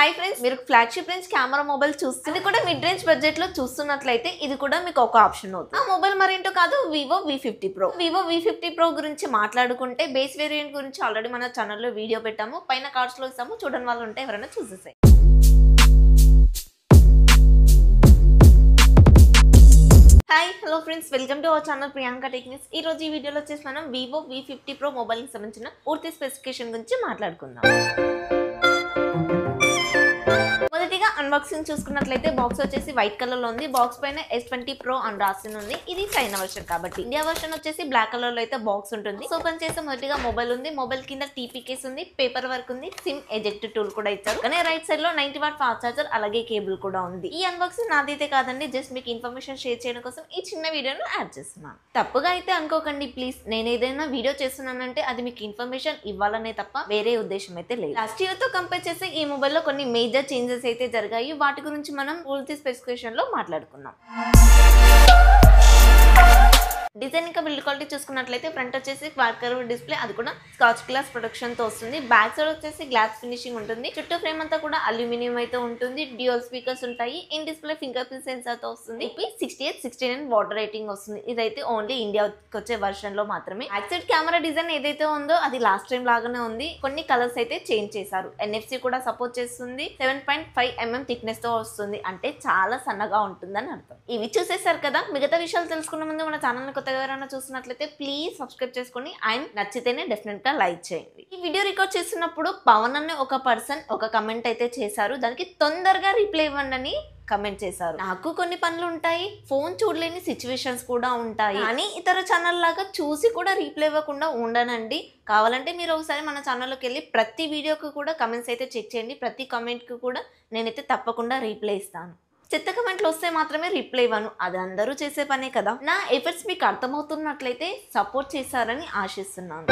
Hi friends, మీరు flagship range camera mobile చూస్తుంది కూడా మిడ్ రేంజ్ బడ్జెట్ లో చూస్తున్నట్లయితే ఇది కూడా మీకు ఒక ఆప్షన్ అవుతుంది. ఆ మొబైల్ మరేంటో కాదు, Vivo V50 Pro. Vivo V50 Pro గురించి మాట్లాడుకుంటే బేస్ వేరియంట్ గురించి ఆల్రెడీ మన ఛానల్లో వీడియో పెట్టాము, పైన కార్డ్స్ లో ఇస్తాము, చూడని వాళ్ళు ఉంటే ఎవరైనా చూసేసాయి. Hi hello friends, welcome to our channel Priyanka techniques. ఈ రోజు ఈ వీడియోలో వచ్చేసి మనం వివో V50 Pro మొబైల్ కి సంబంధించిన పూర్తి స్పెసిఫికేషన్ గురించి మాట్లాడుకుందాం. మొదటిగా అన్బాక్సింగ్ చూసుకున్నట్లయితే బాక్స్ వచ్చేసి వైట్ కలర్ లో ఉంది. బాక్స్ పైన S20 Pro అని రాసి ఉంది. ఇది చైనా వర్షన్ కాబట్టి. ఇండియా వర్షన్ వచ్చేసి బ్లాక్ కలర్ లో అయితే బాక్స్ ఉంటుంది. సో ఓపెన్ చేస్తే మొదటిగా మొబైల్ ఉంది. మొబైల్ కింద TP కేస్ ఉంది, పేపర్ వర్క్ ఉంది, సిమ్ ఎజెక్ట్ టూల్ కూడా ఇచ్చారు. కానీ రైట్ సైడ్ లో 90W ఫాస్ట్ చార్జర్ అలాగే కేబుల్ కూడా ఉంది. ఈ అన్బాక్సింగ్ నాదైతే కాదండి, జస్ట్ మీకు ఇన్ఫర్మేషన్ షేర్ చేయడం కోసం ఈ చిన్న వీడియోను యాడ్ చేస్తున్నాను. తప్పుగా అయితే అనుకోకండి ప్లీజ్. నేను ఏదైనా వీడియో చేస్తున్నానంటే అది మీకు ఇన్ఫర్మేషన్ ఇవ్వాలనే తప్ప వేరే ఉద్దేశం అయితే లేదు. లాస్ట్ ఇయర్ తో కంపేర్ చేస్తే ఈ మొబైల్ లో కొన్ని మేజర్ చేంజెస్ అయితే జరిగాయి. వాటి గురించి మనం పూర్తి స్పెసిఫికేషన్ లో మాట్లాడుకుందాం. డిజైన్ ఇంకా బిల్డ్ క్వాలిటీ చూసుకున్నట్లయితే ఫ్రంట్ వచ్చేసి క్వాడ్ కర్వ్ డిస్ప్లే, అది కూడా స్కాచ్ గ్లాస్ ప్రొడక్షన్ తో వస్తుంది. బ్యాక్ సైడ్ వచ్చేసి గ్లాస్ ఫినిషింగ్ ఉంటుంది. చుట్టూ ఫ్రేమ్ అంతా కూడా అల్యూమినియం అయితే ఉంటుంది. డ్యూయల్ స్పీకర్స్ ఉంటాయి. In display finger print censor తో వస్తుంది. IP6869 వాటర్ రేటింగ్ వస్తుంది. ఇదైతే ఓన్లీ ఇండియాకి వచ్చే వర్షన్ లో మాత్రమే. బ్యాక్ సైడ్ కెమెరా డిజైన్ ఏదైతే ఉందో అది లాస్ట్ టైం లాగానే ఉంది. కొన్ని కలర్స్ అయితే చేంజ్ చేశారు. NFC కూడా సపోర్ట్ చేస్తుంది. 7.5mm థిక్నెస్ తో వస్తుంది. అంటే చాలా సన్నగా ఉంటుందని అర్థం. ఇవి చూసేసారు కదా. మిగతా విషయాలు తెలుసుకున్న ముందు మన ఛానల్ కొత్తగా ఎవరైనా చూసినట్లయితే ప్లీజ్ సబ్స్క్రైబ్ చేసుకొని అండ్ నచ్చితేనే డెఫినెట్ గా లైక్ చేయండి. ఈ వీడియో రికార్డ్ చేస్తున్నప్పుడు పవన్ అనే ఒక పర్సన్ ఒక కమెంట్ అయితే చేశారు. దానికి తొందరగా రిప్లై ఇవ్వండి అని కమెంట్ చేశారు. నాకు కొన్ని పనులు ఉంటాయి, ఫోన్ చూడలేని సిచ్యువేషన్స్ కూడా ఉంటాయి, కానీ ఇతర ఛానల్ లాగా చూసి కూడా రీప్లై ఇవ్వకుండా ఉండనండి. కావాలంటే మీరు ఒకసారి మన ఛానల్లోకి వెళ్ళి ప్రతి వీడియోకి కూడా కమెంట్స్ అయితే చెక్ చేయండి. ప్రతి కామెంట్కి కూడా నేనైతే తప్పకుండా రీప్లై ఇస్తాను. చెత్త కమెంట్లు వస్తే మాత్రమే రిప్లై ఇవ్వను, అది అందరూ చేసే పనే కదా. నా ఎఫర్ట్స్ మీకు అర్థమవుతున్నట్లయితే సపోర్ట్ చేశారని ఆశిస్తున్నాను.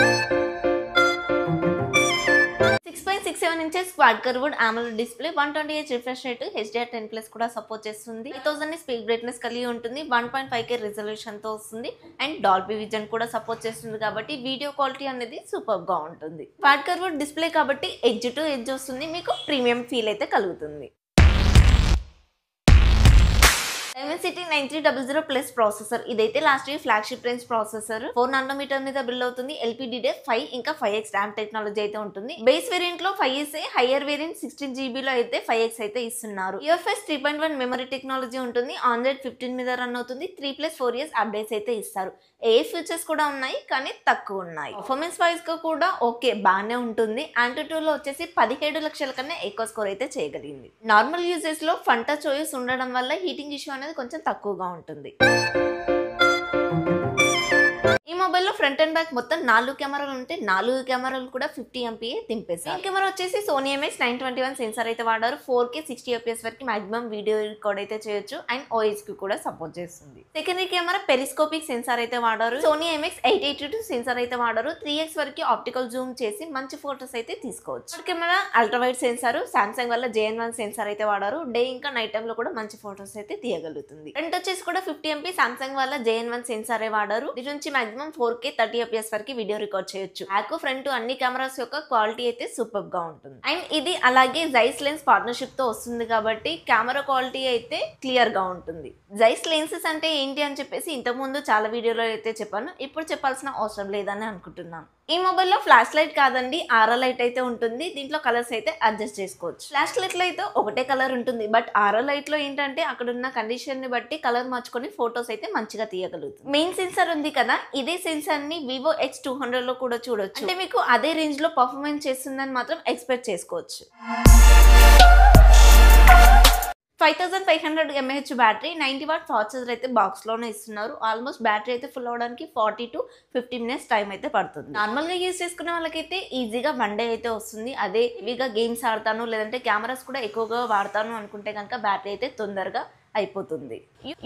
6.67 inches quad curved AMOLED display, 120Hz refresh rate, HDR10+ కూడా సపోర్ట్ చేస్తుంది. 3000 స్పీడ్ బ్రైట్నెస్ కలిగి ఉంటుంది. 1.5K రిజల్యూషన్ తో వస్తుంది. అండ్ డాల్బీ విజన్ కూడా సపోర్ట్ చేస్తుంది కాబట్టి వీడియో క్వాలిటీ అనేది సూపర్ గా ఉంటుంది. క్వాడ్ కర్వ్డ్ డిస్ప్లే కాబట్టి ఎడ్జ్ టు ఎడ్జ్ వస్తుంది. మీకు ప్రీమియం ఫీల్ అయితే కలుగుతుంది. Dimensity 9300+ ప్రాసెసర్, ఇదైతే last year flagship range processor. 4nm మీద బిల్డ్ అవుతుంది. LPDDR5 ఇంకా 5x ర్యామ్ టెక్నాలజీ అయితే ఉంటుంది. బేస్ వేరియంట్ లో 5S, హైయర్ వేరియంట్ 16GB లో అయితే 5x అయితే ఇస్తున్నారు. UFS 3.1 మెమరీ టెక్నాలజీ ఉంటుంది. Android 15 మీద రన్ అవుతుంది. 3+4 years అప్డేట్స్ అయితే ఇస్తారు. ఏ ఫీచర్స్ కూడా ఉన్నాయి కానీ తక్కువ ఉన్నాయి. పర్ఫార్మెన్స్ వైజ్ గా కూడా ఓకే బాగానే ఉంటుంది. Antutu లో వచ్చేసి 17 లక్షల కన్నా ఎక్కువ స్కోర్ అయితే చేయగలిగింది. నార్మల్ యూజెస్ లో ఫన్ టచ్ OS ఉండడం వల్ల హీటింగ్ ఇష్యూ అనేది కొంచెం తక్కువగా ఉంటుంది. ఈ మొబైల్లో ఫ్రంట్ అండ్ బ్యాక్ మొత్తం 4 కెమెరాలు ఉంటే 4 కెమెరాలు కూడా 50MP దింపేశారు. కెమెరా వచ్చేసి Sony IMX921 సెన్సార్ అయితే వాడారు. 4K 60fps వరకు మాక్సిమం వీడియో రికార్డ్ అయితే చేయొచ్చు. అండ్ OS కి కూడా సపోర్ట్ చేస్తుంది. సెకండరీ కెమెరా పెరిస్కోపిక్ సెన్సార్ అయితే వాడారు. Sony IMX882 సెన్సార్ అయితే వాడారు. 3x వరకు ఆప్టికల్ జూమ్ చేసి మంచి ఫోటోస్ అయితే తీసుకోవచ్చు. Third camera ultra wide sensor, Samsung వల్ల JN1 సెన్సార్ అయితే వాడారు. డే ఇంకా నైట్ టైమ్ లో కూడా మంచి ఫోటోస్ అయితే తీయగలుగుతుంది. ఫ్రంట్ వచ్చేసి కూడా 50MP సామ్సంగ్ వల్ల JN1 సెన్సారే వాడారు. దీని నుంచి మాక్సిమం 4K 30fps వరకు వీడియో రికార్డ్ చేయొచ్చు. బ్యాక్ ఫ్రంట్ అన్ని కెమెరాస్ యొక్క క్వాలిటీ అయితే సూపర్ గా ఉంటుంది. అండ్ ఇది అలాగే జైస్ లెన్స్ పార్ట్నర్షిప్ తో వస్తుంది కాబట్టి కెమెరా క్వాలిటీ అయితే క్లియర్ గా ఉంటుంది. జైస్ లెన్సెస్ అంటే ఏంటి అని చెప్పేసి ఇంతకు ముందు చాలా వీడియోలో అయితే చెప్పాను. ఇప్పుడు చెప్పాల్సిన అవసరం లేదని అనుకుంటున్నాను. ఈ మొబైల్లో ఫ్లాష్ లైట్ కాదండి, ఆరా లైట్ అయితే ఉంటుంది. దీంట్లో కలర్స్ అయితే అడ్జస్ట్ చేసుకోవచ్చు. ఫ్లాష్ లైట్ లో అయితే ఒకటే కలర్ ఉంటుంది. బట్ ఆరా లైట్ లో ఏంటంటే అక్కడ ఉన్న కండిషన్ ని బట్టి కలర్ మార్చుకొని ఫొటోస్ అయితే మంచిగా తీయగలుగుతుంది. మెయిన్ సెన్సార్ ఉంది కదా, ఇదే సెన్సార్ ని Vivo X200 లో కూడా చూడొచ్చు. అంటే మీకు అదే రేంజ్ లో పర్ఫార్మెన్స్ చేస్తుందని మాత్రం ఎక్స్పెక్ట్ చేసుకోవచ్చు. 5500 mAh battery, 90W fast charger అయితే బాక్స్ లోనే ఇస్తున్నారు. ఆల్మోస్ట్ బ్యాటరీ అయితే ఫుల్ అవడానికి 40 to 50 minutes టైం అయితే పడుతుంది. నార్మల్ గా యూజ్ చేసుకునే వాళ్ళకైతే ఈజీగా 1 day అయితే వస్తుంది. అదే ఇవిగా గేమ్స్ ఆడతాను లేదంటే కెమెరాస్ కూడా ఎక్కువగా వాడతాను అనుకుంటే కనుక బ్యాటరీ అయితే తొందరగా అయిపోతుంది.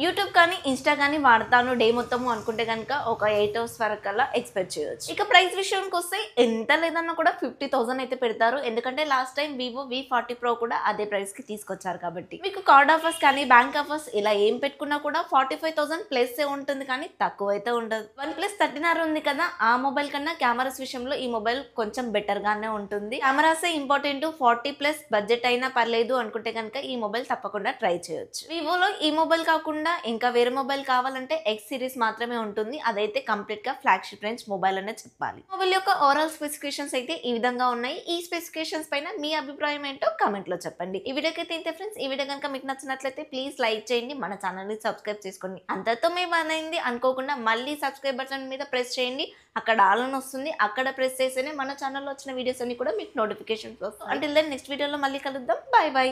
యూట్యూబ్ కానీ ఇన్స్టా కానీ వాడతాను డే మొత్తము అనుకుంటే కనుక ఒక 8 అవర్స్ వరకు అలా ఎక్స్పెక్ట్ చేయొచ్చు. ఇక ప్రైస్ విషయానికి వస్తే ఎంత లేదన్నా కూడా 50,000 అయితే పెడతారు. ఎందుకంటే last time Vivo V40 Pro కూడా అదే ప్రైస్ కి తీసుకొచ్చారు కాబట్టి. మీకు కార్డ్ ఆఫర్స్ కానీ బ్యాంక్ ఆఫర్స్ ఇలా ఏం పెట్టుకున్నా కూడా 45,000 ప్లస్ ఉంటుంది కానీ తక్కువ అయితే ఉండదు. OnePlus 13R ఉంది కదా, ఆ మొబైల్ కన్నా కెమెరాస్ విషయంలో ఈ మొబైల్ కొంచెం బెటర్ గానే ఉంటుంది. కెమెరాసే ఇంపార్టెంట్, 40+ బడ్జెట్ అయినా పర్లేదు అనుకుంటే కనుక ఈ మొబైల్ తప్పకుండా ట్రై చేయొచ్చు. వివోలో ఈ మొబైల్ కాకుండా ఇంకా వేరే మొబైల్ కావాలంటే ఎక్స్ సిరీస్ మాత్రమే ఉంటుంది. అదైతే కంప్లీట్ గా ఫ్లాగ్షిప్ రేంజ్ మొబైల్ అనే చెప్పాలి. మొబైల్ యొక్క ఓవరాల్ స్పెసిఫికేషన్స్ అయితే ఈ విధంగా ఉన్నాయి. ఈ స్పెసిఫికేషన్స్ పైన మీ అభిప్రాయం ఏంటో కామెంట్ లో చెప్పండి. ఈ వీడియోకి అయితే ఇంతే ఫ్రెండ్స్. ఈ వీడియో కనుక మీకు నచ్చినట్లయితే ప్లీజ్ లైక్ చేయండి, మన ఛానల్ ని సబ్స్క్రైబ్ చేసుకోండి. అంతతో మేము అనేది అనుకోకుండా మళ్ళీ సబ్స్క్రైబ్ బటన్ మీద ప్రెస్ చేయండి. అక్కడ ఆల్ అని వస్తుంది, అక్కడ ప్రెస్ చేస్తేనే మన ఛానల్లో వచ్చిన వీడియోస్ అన్ని కూడా మీకు నోటిఫికేషన్స్ వస్తాయి. అంటిల్ దెన్ నెక్స్ట్ వీడియోలో మళ్ళీ కలుద్దాం. By by.